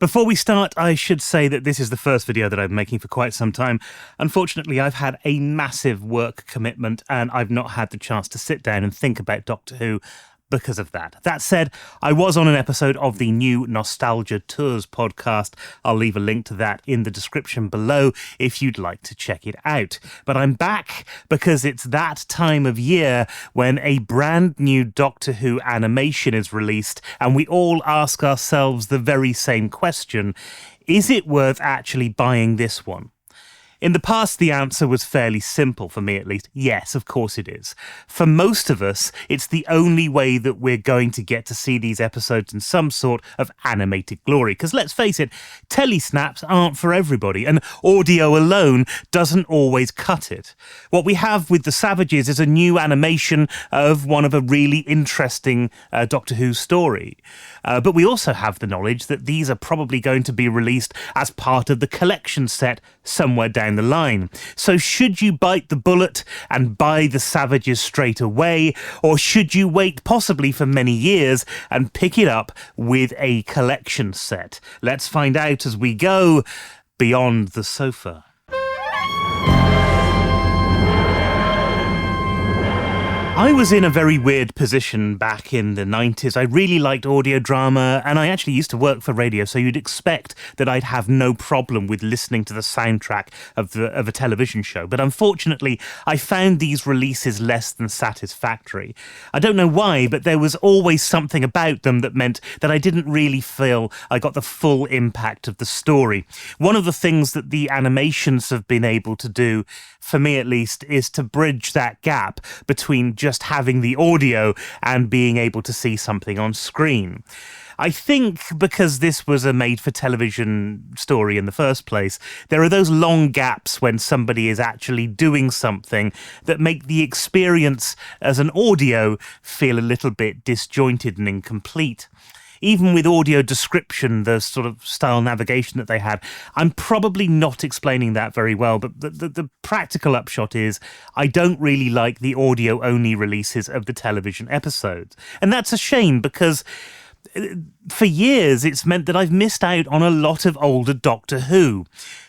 Before we start, I should say that this is the first video that I'm making for quite some time. Unfortunately, I've had a massive work commitment and I've not had the chance to sit down and think about Doctor Who because of that. That said, I was on an episode of the new Nostalgia Tours podcast. I'll leave a link to that in the description below if you'd like to check it out. But I'm back because it's that time of year when a brand new Doctor Who animation is released and we all ask ourselves the very same question: is it worth actually buying this one? In the past, the answer was fairly simple, for me at least. Yes, of course it is. For most of us, it's the only way that we're going to get to see these episodes in some sort of animated glory. Because let's face it, telesnaps aren't for everybody, and audio alone doesn't always cut it. What we have with the Savages is a new animation of one of a really interesting Doctor Who story. But we also have the knowledge that these are probably going to be released as part of the collection set somewhere down the line. So should you bite the bullet and buy the Savages straight away, or should you wait possibly for many years and pick it up with a collection set? Let's find out as we go beyond the sofa. I was in a very weird position back in the 90s. I really liked audio drama, and I actually used to work for radio, so you'd expect that I'd have no problem with listening to the soundtrack of a television show. But unfortunately, I found these releases less than satisfactory. I don't know why, but there was always something about them that meant that I didn't really feel I got the full impact of the story. One of the things that the animations have been able to do, for me at least, is to bridge that gap between just having the audio and being able to see something on screen. I think because this was a made-for-television story in the first place, there are those long gaps when somebody is actually doing something that make the experience as an audio feel a little bit disjointed and incomplete. Even with audio description, the sort of style navigation that they had, I'm probably not explaining that very well, but the practical upshot is I don't really like the audio-only releases of the television episodes. And that's a shame because for years it's meant that I've missed out on a lot of older Doctor Who.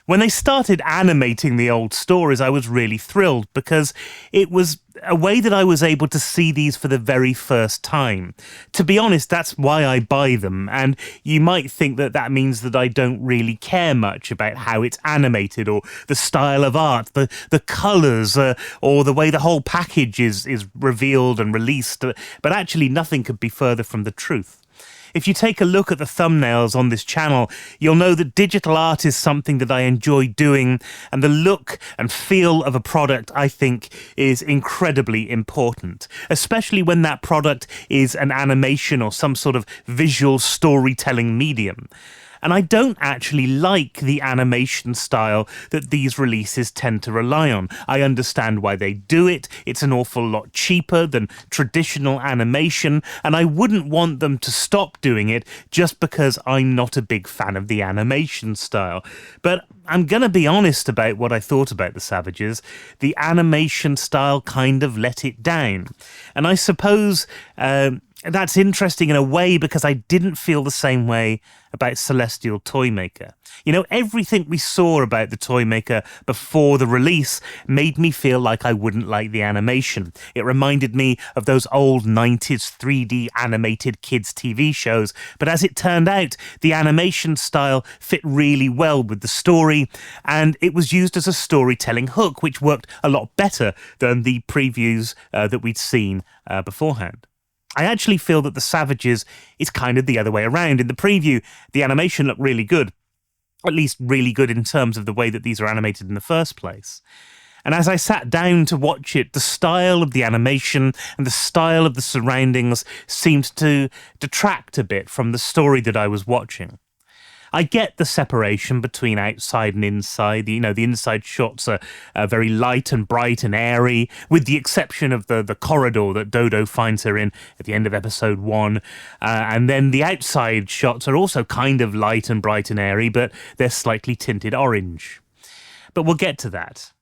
When they started animating the old stories, I was really thrilled because it was a way that I was able to see these for the very first time. To be honest, that's why I buy them, and you might think that that means that I don't really care much about how it's animated or the style of art, the colours, or the way the whole package is revealed and released, but actually nothing could be further from the truth. If you take a look at the thumbnails on this channel, you'll know that digital art is something that I enjoy doing, and the look and feel of a product, I think, is incredibly important, especially when that product is an animation or some sort of visual storytelling medium. And I don't actually like the animation style that these releases tend to rely on. I understand why they do it. It's an awful lot cheaper than traditional animation, and I wouldn't want them to stop doing it just because I'm not a big fan of the animation style. But I'm going to be honest about what I thought about the Savages. The animation style kind of let it down. And I suppose that's interesting in a way because I didn't feel the same way about Celestial Toymaker. You know, everything we saw about the Toymaker before the release made me feel like I wouldn't like the animation. It reminded me of those old 90s 3D animated kids' TV shows, but as it turned out, the animation style fit really well with the story, and it was used as a storytelling hook, which worked a lot better than the previews that we'd seen beforehand. I actually feel that the Savages is kind of the other way around. In the preview, the animation looked really good, at least really good in terms of the way that these are animated in the first place. And as I sat down to watch it, the style of the animation and the style of the surroundings seemed to detract a bit from the story that I was watching. I get the separation between outside and inside. The inside shots are very light and bright and airy, with the exception of the corridor that Dodo finds her in at the end of episode 1. And then the outside shots are also kind of light and bright and airy, but they're slightly tinted orange. But we'll get to that.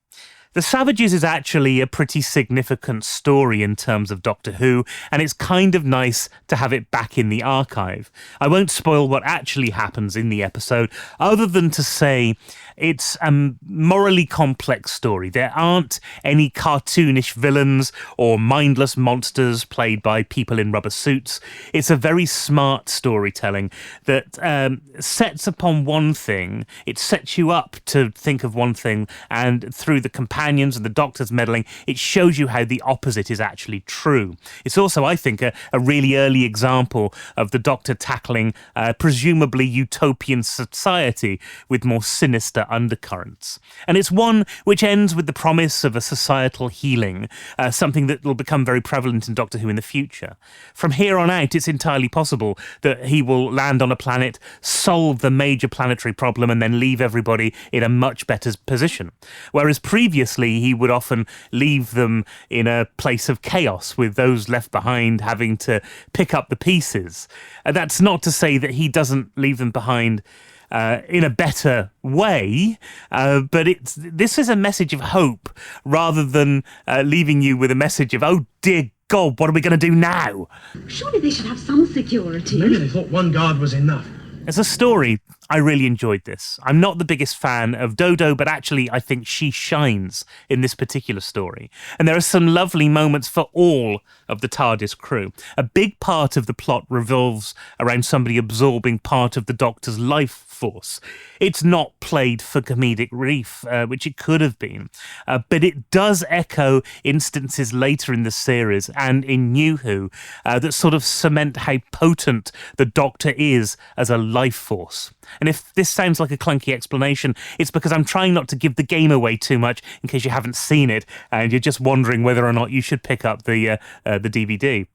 The Savages is actually a pretty significant story in terms of Doctor Who, and it's kind of nice to have it back in the archive. I won't spoil what actually happens in the episode, other than to say it's a morally complex story. There aren't any cartoonish villains or mindless monsters played by people in rubber suits. It's a very smart storytelling that sets upon one thing. It sets you up to think of one thing, and through the companions and the Doctor's meddling, it shows you how the opposite is actually true. It's also, I think, a really early example of the Doctor tackling presumably utopian society with more sinister undercurrents. And it's one which ends with the promise of a societal healing, something that will become very prevalent in Doctor Who in the future. From here on out, it's entirely possible that he will land on a planet, solve the major planetary problem, and then leave everybody in a much better position. Whereas previously, he would often leave them in a place of chaos, with those left behind having to pick up the pieces. That's not to say that he doesn't leave them behind in a better way, but this is a message of hope rather than leaving you with a message of, oh dear God, what are we going to do now? Surely they should have some security. Maybe they thought one guard was enough. As a story, I really enjoyed this. I'm not the biggest fan of Dodo, but actually I think she shines in this particular story. And there are some lovely moments for all of the TARDIS crew. A big part of the plot revolves around somebody absorbing part of the Doctor's life force. It's not played for comedic relief, which it could have been, but it does echo instances later in the series and in New Who that sort of cement how potent the Doctor is as a life force. And if this sounds like a clunky explanation, it's because I'm trying not to give the game away too much in case you haven't seen it and you're just wondering whether or not you should pick up the DVD.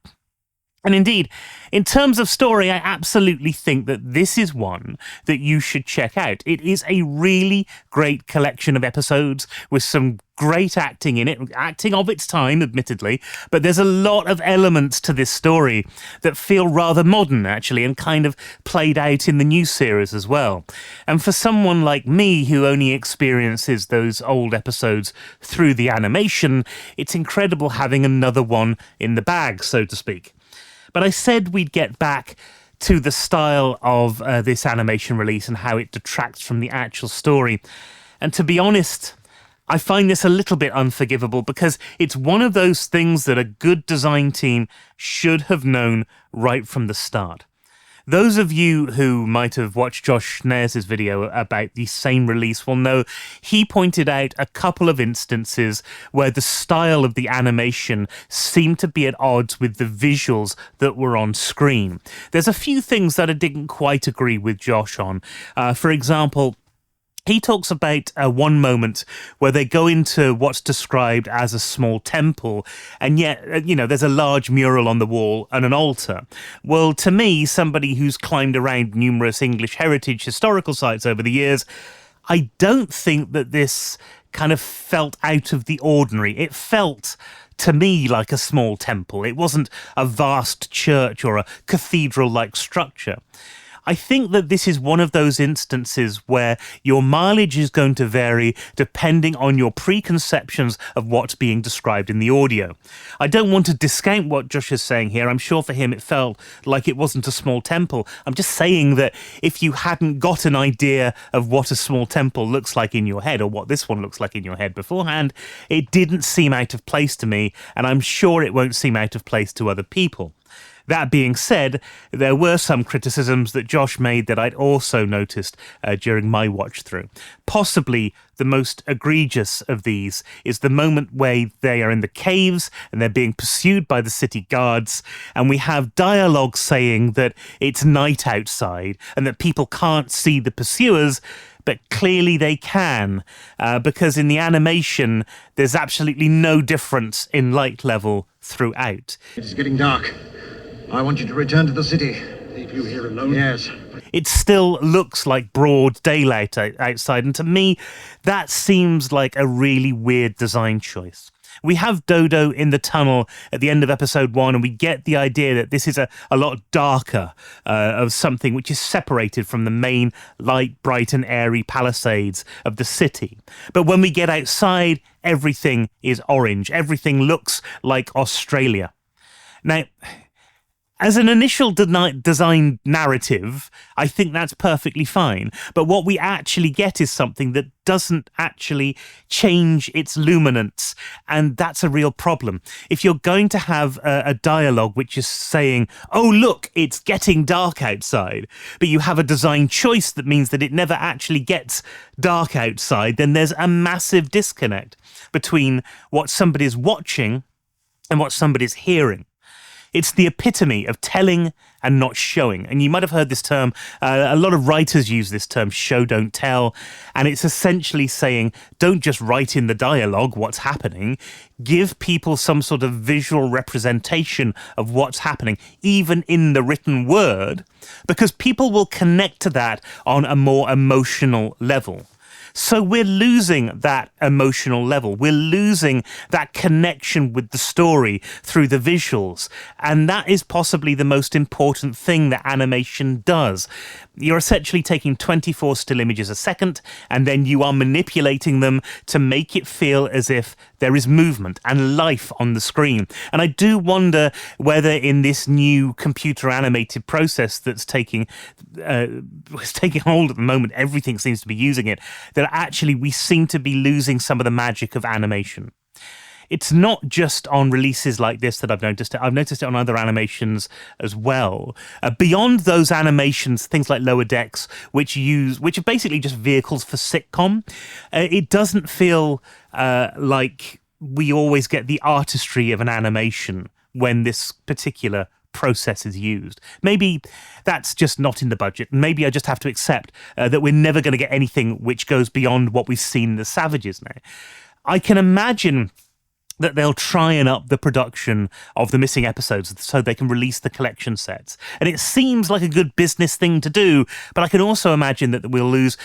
And indeed, in terms of story, I absolutely think that this is one that you should check out. It is a really great collection of episodes with some great acting in it, acting of its time, admittedly, but there's a lot of elements to this story that feel rather modern, actually, and kind of played out in the new series as well. And for someone like me who only experiences those old episodes through the animation, it's incredible having another one in the bag, so to speak. But I said we'd get back to the style of this animation release and how it detracts from the actual story. And to be honest, I find this a little bit unforgivable because it's one of those things that a good design team should have known right from the start. Those of you who might have watched Josh Schneer's video about the same release will know he pointed out a couple of instances where the style of the animation seemed to be at odds with the visuals that were on screen. There's a few things that I didn't quite agree with Josh on. For example, he talks about one moment where they go into what's described as a small temple, and yet, there's a large mural on the wall and an altar. Well, to me, somebody who's climbed around numerous English heritage historical sites over the years, I don't think that this kind of felt out of the ordinary. It felt to me like a small temple. It wasn't a vast church or a cathedral-like structure. I think that this is one of those instances where your mileage is going to vary depending on your preconceptions of what's being described in the audio. I don't want to discount what Josh is saying here. I'm sure for him it felt like it wasn't a small temple. I'm just saying that if you hadn't got an idea of what a small temple looks like in your head, or what this one looks like in your head beforehand, it didn't seem out of place to me, and I'm sure it won't seem out of place to other people. That being said, there were some criticisms that Josh made that I'd also noticed during my watch through. Possibly the most egregious of these is the moment where they are in the caves and they're being pursued by the city guards, and we have dialogue saying that it's night outside and that people can't see the pursuers, but clearly they can, because in the animation there's absolutely no difference in light level throughout. It is getting dark. I want you to return to the city. Leave you here alone? Yes. It still looks like broad daylight outside, and to me, that seems like a really weird design choice. We have Dodo in the tunnel at the end of episode 1, and we get the idea that this is a lot darker, of something which is separated from the main light, bright and airy palisades of the city. But when we get outside, everything is orange. Everything looks like Australia. Now, as an initial design narrative, I think that's perfectly fine. But what we actually get is something that doesn't actually change its luminance. And that's a real problem. If you're going to have a dialogue which is saying, oh, look, it's getting dark outside, but you have a design choice that means that it never actually gets dark outside, then there's a massive disconnect between what somebody's watching and what somebody's hearing. It's the epitome of telling and not showing. And you might have heard this term, a lot of writers use this term, show, don't tell. And it's essentially saying, don't just write in the dialogue what's happening. Give people some sort of visual representation of what's happening, even in the written word, because people will connect to that on a more emotional level. So we're losing that emotional level. We're losing that connection with the story through the visuals. And that is possibly the most important thing that animation does. You're essentially taking 24 still images a second, and then you are manipulating them to make it feel as if there is movement and life on the screen. And I do wonder whether in this new computer animated process that's taking hold at the moment, everything seems to be using it, that actually we seem to be losing some of the magic of animation. It's not just on releases like this that I've noticed it. I've noticed it on other animations as well. Beyond those animations, things like Lower Decks, which are basically just vehicles for sitcom, it doesn't feel like we always get the artistry of an animation when this particular process is used. Maybe that's just not in the budget. Maybe I just have to accept that we're never going to get anything which goes beyond what we've seen in the Savages now. I can imagine that they'll try and up the production of the missing episodes so they can release the collection sets. And it seems like a good business thing to do, but I can also imagine that we'll lose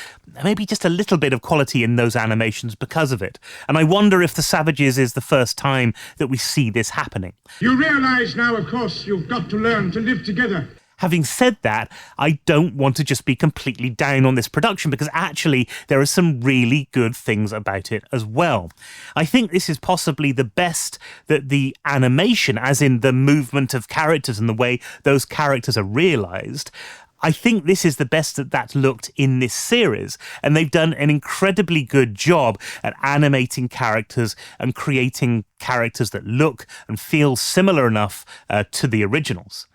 maybe just a little bit of quality in those animations because of it. And I wonder if the Savages is the first time that we see this happening. You realise now, of course, you've got to learn to live together. Having said that, I don't want to just be completely down on this production, because actually there are some really good things about it as well. I think this is possibly the best that the animation, as in the movement of characters and the way those characters are realised, I think this is the best that that's looked in this series. And they've done an incredibly good job at animating characters and creating characters that look and feel similar enough to the originals.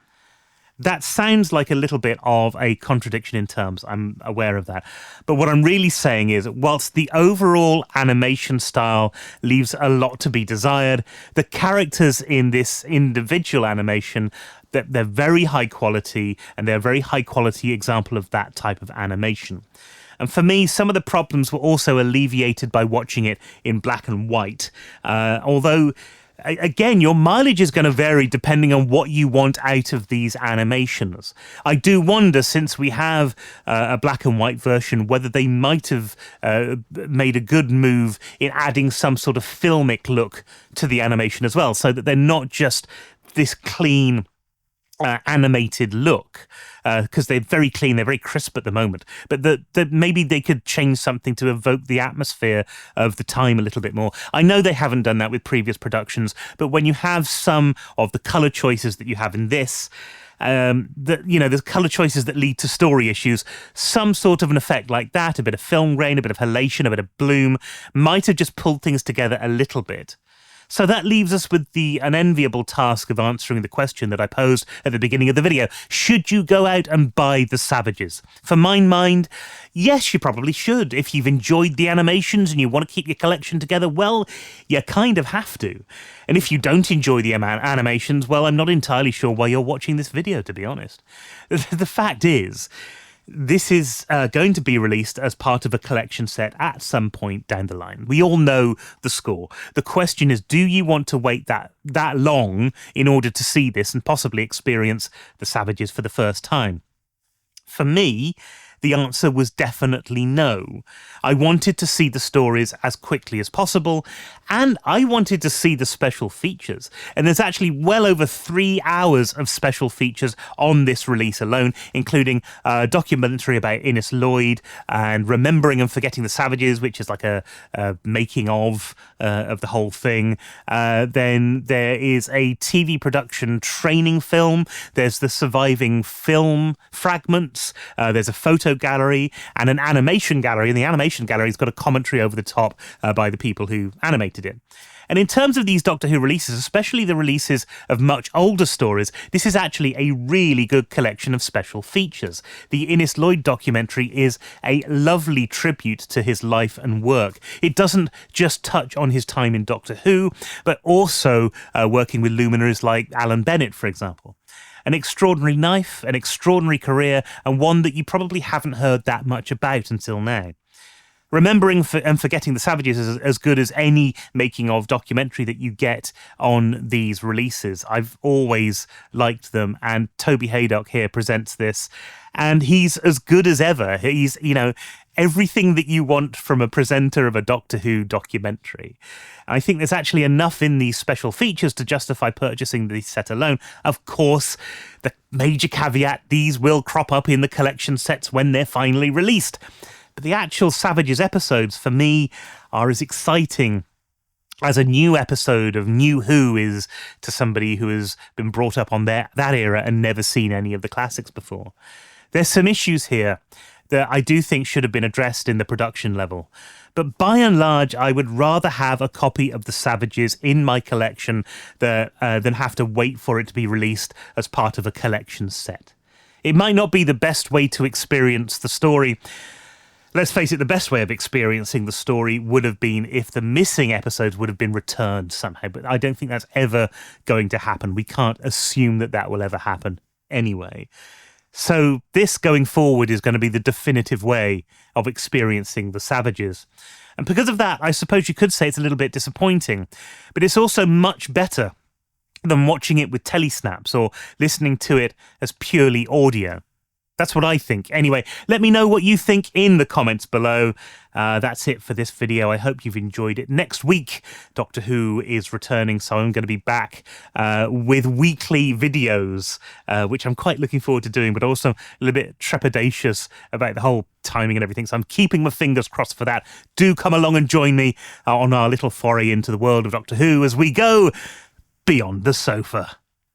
That sounds like a little bit of a contradiction in terms. I'm aware of that. But what I'm really saying is, whilst the overall animation style leaves a lot to be desired, the characters in this individual animation, they're very high quality, and they're a very high quality example of that type of animation. And for me, some of the problems were also alleviated by watching it in black and white. Although, again, your mileage is going to vary depending on what you want out of these animations. I do wonder, since we have a black and white version, whether they might have made a good move in adding some sort of filmic look to the animation as well, so that they're not just this clean animated look, because they're very clean, they're very crisp at the moment, but that maybe they could change something to evoke the atmosphere of the time a little bit more. I know they haven't done that with previous productions, but when you have some of the colour choices that you have in this, there's colour choices that lead to story issues, some sort of an effect like that, a bit of film grain, a bit of halation, a bit of bloom, might have just pulled things together a little bit. So that leaves us with the unenviable task of answering the question that I posed at the beginning of the video. Should you go out and buy the Savages? For my mind, yes, you probably should. If you've enjoyed the animations and you want to keep your collection together, well, you kind of have to. And if you don't enjoy the animations, well, I'm not entirely sure why you're watching this video, to be honest. The fact is, this is going to be released as part of a collection set at some point down the line. We all know the score. The question is, do you want to wait that long in order to see this and possibly experience the Savages for the first time? For me, the answer was definitely no. I wanted to see the stories as quickly as possible, and I wanted to see the special features. And there's actually well over 3 hours of special features on this release alone, including a documentary about Innes Lloyd and Remembering and Forgetting the Savages, which is like a making of the whole thing. Then there is a TV production training film. There's the surviving film fragments. There's a photo gallery and an animation gallery. And the animation gallery's got a commentary over the top by the people who animated it. And in terms of these Doctor Who releases, especially the releases of much older stories, this is actually a really good collection of special features. The Innes Lloyd documentary is a lovely tribute to his life and work. It doesn't just touch on his time in Doctor Who, but also working with luminaries like Alan Bennett, for example. An extraordinary life, an extraordinary career, and one that you probably haven't heard that much about until now. Remembering and Forgetting the Savages is as good as any making of documentary that you get on these releases. I've always liked them, and Toby Haydock here presents this, and he's as good as ever. He's, everything that you want from a presenter of a Doctor Who documentary. I think there's actually enough in these special features to justify purchasing the set alone. Of course, the major caveat, these will crop up in the collection sets when they're finally released. But the actual Savages episodes, for me, are as exciting as a new episode of New Who is to somebody who has been brought up on that era and never seen any of the classics before. There's some issues here that I do think should have been addressed in the production level. But by and large, I would rather have a copy of the Savages in my collection than have to wait for it to be released as part of a collection set. It might not be the best way to experience the story. Let's face it, the best way of experiencing the story would have been if the missing episodes would have been returned somehow, but I don't think that's ever going to happen. We can't assume that that will ever happen anyway. So this going forward is going to be the definitive way of experiencing the Savages. And because of that, I suppose you could say it's a little bit disappointing, but it's also much better than watching it with telesnaps or listening to it as purely audio. That's what I think. Anyway, let me know what you think in the comments below. That's it for this video. I hope you've enjoyed it. Next week, Doctor Who is returning, so I'm going to be back with weekly videos, which I'm quite looking forward to doing, but also a little bit trepidatious about the whole timing and everything. So I'm keeping my fingers crossed for that. Do come along and join me on our little foray into the world of Doctor Who as we go beyond the sofa.